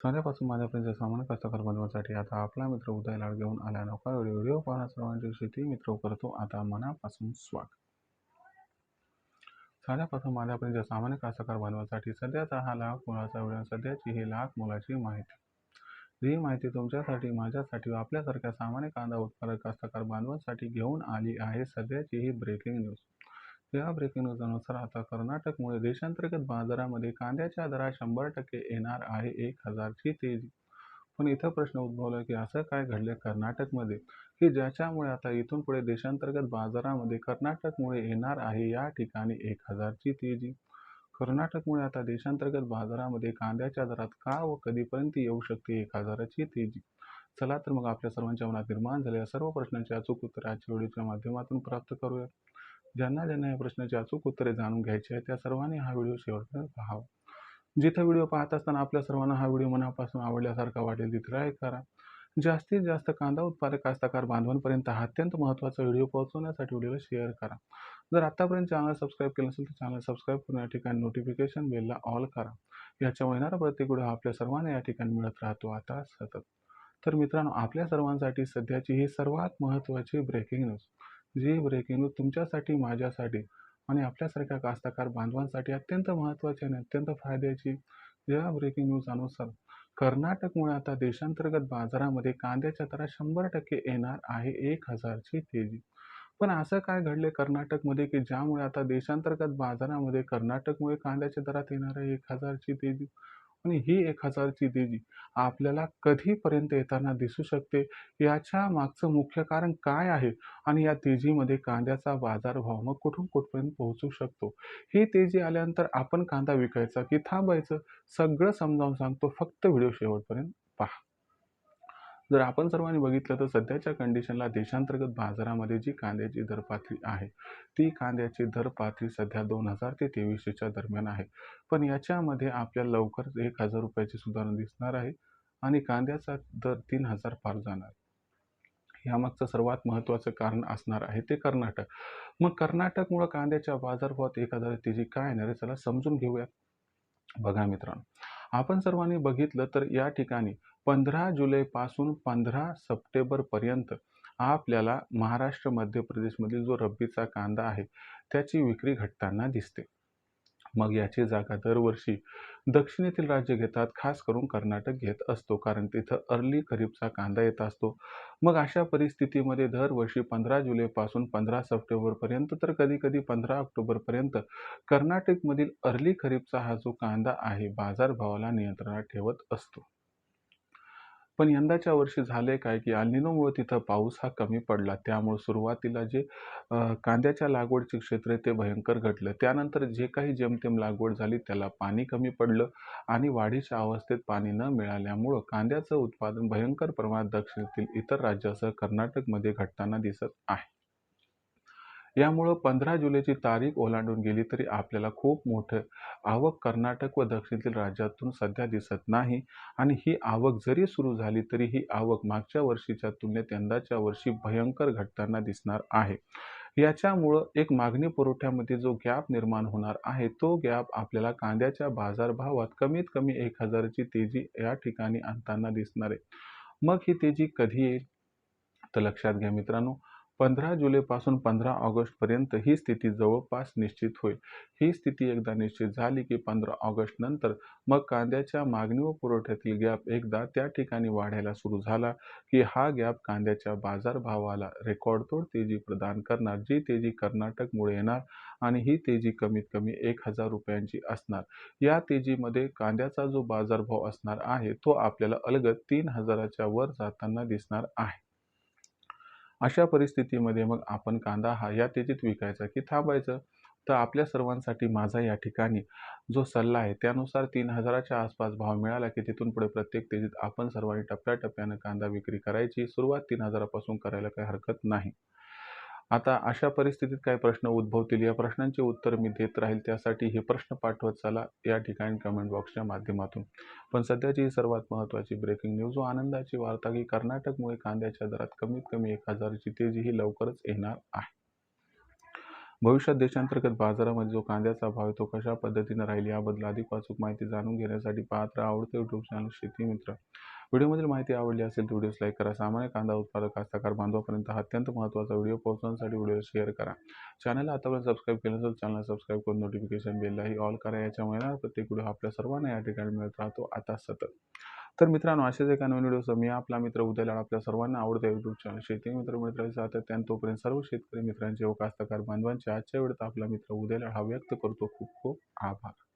साध्यापासून माझ्यापर्यंत सामान्य कष्टकर बनवण्यासाठी आता आपला मित्र उदय लाड घेऊन आला. नौका व्हिडिओ पाहणं सर्वांची शेती मित्र करतो आता मनापासून स्वागत. साध्यापासून माझ्यापर्यंत सामान्य कष्टकर बनवण्यासाठी सध्याचा हा लाख मोलाचा व्हिडिओ, सध्याची ही लाख मोलाची माहिती. ही माहिती तुमच्यासाठी, माझ्यासाठी व आपल्यासारख्या सामान्य कांदा उत्पादक कष्टकर बांधवांसाठी घेऊन आली आहे. सध्याची ही ब्रेकिंग न्यूज. या ब्रेकिंग न्यूजनुसार आता कर्नाटकमुळे देशांतर्गत बाजारामध्ये कांद्याच्या दरात 100% येणार आहे 1000ची तेजी. पण इथं प्रश्न उद्भवला की असं काय घडले कर्नाटकमध्ये की ज्याच्यामुळे आता इथून पुढे देशांतर्गत बाजारामध्ये कर्नाटकमुळे येणार आहे या ठिकाणी 1000ची तेजी. कर्नाटकमुळे आता देशांतर्गत बाजारामध्ये कांद्याच्या दरात का व कधीपर्यंत येऊ शकते 1000ची तेजी. चला तर मग आपल्या सर्वांच्या मनात निर्माण झालेल्या सर्व प्रश्नांची अचूक उत्तरे आजच्या व्हिडिओच्या माध्यमातून प्राप्त करूया. ज्यांना या प्रश्नाची अचूक उत्तरे जाणून घ्यायची आहे त्या सर्वांनी हा व्हिडिओ शेवटपर्यंत पाहावा. जिथे व्हिडिओ पाहत असताना आपल्या सर्वांना हा व्हिडिओ मनापासून आवडल्यासारखा वाटेल तिथे लाईक करा. जास्तीत जास्त कांदा उत्पादक कास्तकार बांधवांपर्यंत हा अत्यंत महत्त्वाचा व्हिडिओ पोहोचवण्यासाठी व्हिडिओला शेअर करा. जर आतापर्यंत चॅनल सबस्क्राईब केलं नसेल तर चॅनल सबस्क्राईब करून या ठिकाणी नोटिफिकेशन बेलला ऑल करा. याच्यामुळे येणारा प्रत्येक व्हिडिओ आपल्या सर्वांना या ठिकाणी मिळत राहतो आता सतत. तर मित्रांनो, आपल्या सर्वांसाठी सध्याची ही सर्वात महत्त्वाची ब्रेकिंग न्यूज. जी ब्रेकिंग न्यूज तुमच्यासाठी, माझ्यासाठी आणि आपल्यासारख्या कास्तकार बांधवांसाठी अत्यंत महत्त्वाची आणि अत्यंत फायद्याची. या ब्रेकिंग न्यूज अनुसार कर्नाटकमुळे आता देशांतर्गत बाजारामध्ये कांद्याच्या दरात 100% येणार आहे 1000ची तेजी. पण असं काय घडले कर्नाटकमध्ये की ज्यामुळे आता देशांतर्गत बाजारामध्ये कर्नाटकमुळे कांद्याच्या दरात येणार आहे 1000ची तेजी. आणि ही 1000ची तेजी आपल्याला कधीपर्यंत येताना दिसू शकते, याच्या मागचं मुख्य कारण काय आहे आणि या तेजीमध्ये कांद्याचा बाजारभाव मग कुठून कुठपर्यंत पोहोचू शकतो. ही तेजी आल्यानंतर आपण कांदा विकायचा की थांबायचं, सगळं समजावून सांगतो. फक्त व्हिडिओ शेवटपर्यंत पहा. जर आपण सर्वांनी बघितलं तर सध्याच्या कंडिशनला देशांतर्गत बाजारामध्ये जी कांद्याची दरपातळी आहे ती कांद्याची दरपातळी सध्या 2000 ते 2300च्या दरम्यान आहे. पण याच्यामध्ये आपल्याला लवकरच 1000 रुपयाची सुधारणा दिसणार आहे आणि कांद्याचा दर 3000 पार जाणार. यामागचं सर्वात महत्त्वाचं कारण असणार आहे ते कर्नाटक. मग कर्नाटकमुळे कांद्याच्या बाजारभावात 1000 तेजी काय येणार आहे, चला समजून घेऊया. बघा मित्रांनो, आपण सर्वांनी बघितलं तर या ठिकाणी 15 जुलैपासून 15 सप्टेंबरपर्यंत आपल्याला महाराष्ट्र, मध्य प्रदेशमधील जो रब्बीचा कांदा आहे त्याची विक्री घटताना दिसते. मग याची जागा दरवर्षी दक्षिणेतील राज्य घेतात, खास करून कर्नाटक घेत असतो, कारण तिथं अर्ली खरीपचा कांदा येत असतो. मग अशा परिस्थितीमध्ये दरवर्षी 15 जुलैपासून 15 सप्टेंबरपर्यंत तर कधीकधी 15 ऑक्टोबरपर्यंत कर्नाटकमधील अर्ली खरीपचा हा जो कांदा आहे बाजारभावाला नियंत्रणात ठेवत असतो. पण यंदाच्या वर्षी झाले काय की अल्निनोमुळे तिथं पाऊस हा कमी पडला. त्यामुळे सुरुवातीला जे कांद्याच्या लागवडचे क्षेत्र आहे ते भयंकर घटलं. त्यानंतर जे काही जेमतेम लागवड झाली त्याला पाणी कमी पडलं आणि वाढीच्या अवस्थेत पाणी न मिळाल्यामुळं कांद्याचं उत्पादन भयंकर प्रमाणात दक्षिणेतील इतर राज्यासह कर्नाटकमध्ये घटताना दिसत आहे. यामुळं 15 जुलैची तारीख ओलांडून गेली तरी आपल्याला खूप मोठं आवक कर्नाटक व दक्षिणेतील राज्यातून सध्या दिसत नाही आणि ही आवक जरी सुरू झाली तरी ही आवक मागच्या वर्षीच्या तुलनेत यंदाच्या वर्षी भयंकर घटताना दिसणार आहे. याच्यामुळं एक मागणी पुरवठ्यामध्ये जो गॅप निर्माण होणार आहे तो गॅप आपल्याला कांद्याच्या बाजारभावात कमीत कमी 1000ची तेजी या ठिकाणी आणताना दिसणार आहे. मग ही तेजी कधी येईल तर लक्षात घ्या मित्रांनो, 15 जुलैपासून 15 ऑगस्टपर्यंत ही स्थिती जवळपास निश्चित होईल. ही स्थिती एकदा निश्चित झाली की 15 ऑगस्ट नंतर मग कांद्याच्या मागणी व पुरवठ्यातील गॅप एकदा त्या ठिकाणी वाढायला सुरू झाला की हा गॅप कांद्याच्या बाजारभावाला रेकॉर्डतोड तेजी प्रदान करणार, जी तेजी कर्नाटकमुळे येणार आणि ही तेजी कमीत कमी 1000 रुपयांची असणार. या तेजीमध्ये कांद्याचा जो बाजारभाव असणार आहे तो आपल्याला अलगद 3000च्या वर जाताना दिसणार आहे. अशा परिस्थितीमध्ये मग आपण कांदा हा या तेजीत विकायचा की थांबायचं. तर आपल्या सर्वांसाठी माझा या ठिकाणी जो सल्ला आहे त्यानुसार 3000च्या आसपास भाव मिळाला की तिथून पुढे प्रत्येक तेजीत आपण सर्वांनी टप्प्याटप्प्यानं कांदा विक्री करायची. सुरुवात 3000पासून करायला काही हरकत नाही. आता अशा परिस्थितीत काही प्रश्न उद्भवतील, या प्रश्नांची उत्तर मी देत राहील. त्यासाठी हे प्रश्न पाठवत चला या ठिकाणी कमेंट बॉक्सच्या माध्यमातून. पण सध्याची ही सर्वात महत्त्वाची ब्रेकिंग न्यूज व आनंदाची वार्ता की कर्नाटकमुळे कांद्याच्या दरात कमीत कमी 1000ची तेजी ही लवकरच येणार आहे. भविष्यात देशांतर्गत बाजारामध्ये जो कांद्याचा भाव आहे तो कशा पद्धतीने राहील याबद्दल अधिक अचूक माहिती जाणून घेण्यासाठी पाहत राहा आवडते यूट्यूब चॅनल शेती मित्र. व्हिडिओमधील माहिती आवडली असेल तर व्हिडिओस लाईक करा. सामान्य कांदा उत्पादक कास्तकार बांधवापर्यंत हा अत्यंत महत्त्वाचा व्हिडिओ पोहोचवण्यासाठी व्हिडिओ शेअर करा. चॅनलला आतापर्यंत सबस्क्राईब केलं नसेल चॅनल सबस्क्राईब करून नोटिफिकेशन बेललाही ऑल करा. याच्यामुळे प्रत्येक व्हिडिओ आपल्या सर्वांना या ठिकाणी मिळत राहतो आता सतत. तर मित्रांनो, असेच एका नवीन व्हिडिओसह मी आपला मित्र उदय आपल्या सर्वांना आवडत्या यूट्यूब चॅनल शेती मित्र मित्रांचे सातत्याने तोपर्यंत सर्व शेतकरी मित्रांचे व कास्तकार बांधवांचे आजच्या वेळेत आपला मित्र उदय हा व्यक्त करतो. खूप खूप आभार.